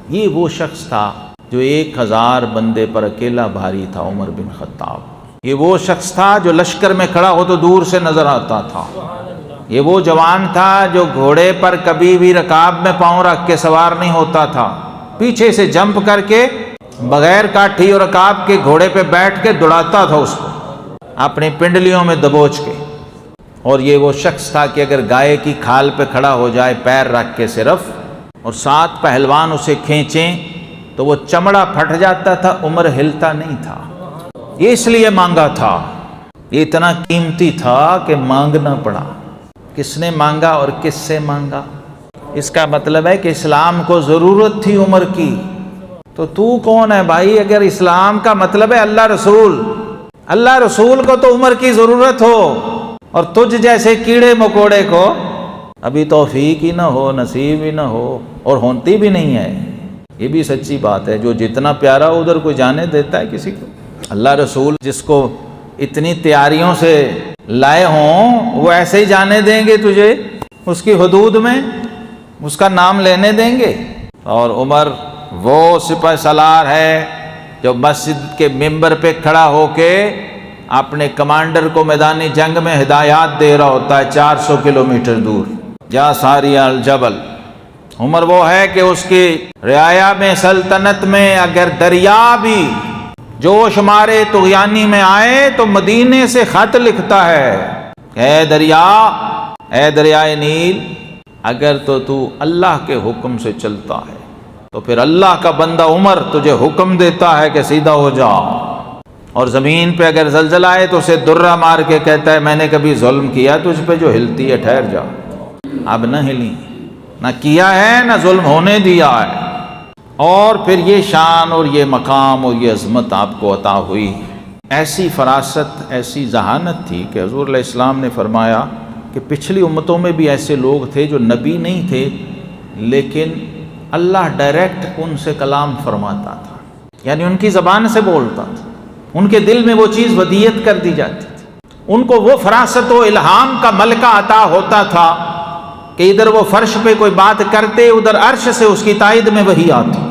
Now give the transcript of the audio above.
یہ وہ شخص تھا جو 1000 بندے پر اکیلا بھاری تھا، عمر بن خطاب۔ یہ وہ شخص تھا جو لشکر میں کھڑا ہو تو دور سے نظر آتا تھا۔ یہ وہ جوان تھا جو گھوڑے پر کبھی بھی رکاب میں پاؤں رکھ کے سوار نہیں ہوتا تھا، پیچھے سے جمپ کر کے بغیر کاٹھی اور رکاب کے گھوڑے پہ بیٹھ کے دوڑاتا تھا اس کو اپنی پنڈلیوں میں دبوچ کے۔ اور یہ وہ شخص تھا کہ اگر گائے کی کھال پہ کھڑا ہو جائے پیر رکھ کے صرف، اور 7 پہلوان اسے کھینچیں تو وہ چمڑا پھٹ جاتا تھا، عمر ہلتا نہیں تھا۔ یہ اس لیے مانگا تھا، یہ اتنا قیمتی تھا کہ مانگنا پڑا۔ کس نے مانگا اور کس سے مانگا؟ اس کا مطلب ہے کہ اسلام کو ضرورت تھی عمر کی، تو کون ہے بھائی؟ اگر اسلام کا مطلب ہے اللہ رسول کو تو عمر کی ضرورت ہو، اور تجھ جیسے کیڑے مکوڑے کو ابھی توفیق ہی نہ ہو، نصیب ہی نہ ہو، اور ہوتی بھی نہیں ہے۔ یہ بھی سچی بات ہے، جو جتنا پیارا ادھر کوئی جانے دیتا ہے کسی کو؟ اللہ رسول جس کو اتنی تیاریوں سے لائے ہوں، وہ ایسے ہی جانے دیں گے تجھے اس کی حدود میں؟ اس کا نام لینے دیں گے؟ اور عمر وہ سپہ سالار ہے جو مسجد کے ممبر پہ کھڑا ہو کے اپنے کمانڈر کو میدانی جنگ میں ہدایات دے رہا ہوتا ہے 400 کلومیٹر دور، جا ساری الجبل۔ عمر وہ ہے کہ اس کی رعایا میں، سلطنت میں اگر دریا بھی جوش مارے طغیانی میں آئے تو مدینے سے خط لکھتا ہے، اے دریائے نیل، اگر تو اللہ کے حکم سے چلتا ہے تو پھر اللہ کا بندہ عمر تجھے حکم دیتا ہے کہ سیدھا ہو جا، اور زمین پہ اگر زلزلہ آئے تو اسے درہ مار کے کہتا ہے میں نے کبھی ظلم کیا تجھ پہ جو ہلتی ہے ٹھہر جا۔ اب نہ ہلی، نہ کیا ہے، نہ ظلم ہونے دیا ہے۔ اور پھر یہ شان اور یہ مقام اور یہ عظمت آپ کو عطا ہوئی۔ ایسی فراست، ایسی ذہانت تھی کہ حضور علیہ السلام نے فرمایا کہ پچھلی امتوں میں بھی ایسے لوگ تھے جو نبی نہیں تھے، لیکن اللہ ڈائریکٹ ان سے کلام فرماتا تھا، یعنی ان کی زبان سے بولتا تھا، ان کے دل میں وہ چیز ودیت کر دی جاتی تھی، ان کو وہ فراست و الہام کا ملکہ عطا ہوتا تھا کہ ادھر وہ فرش پہ کوئی بات کرتے، ادھر عرش سے اس کی تائید میں وحی آتی۔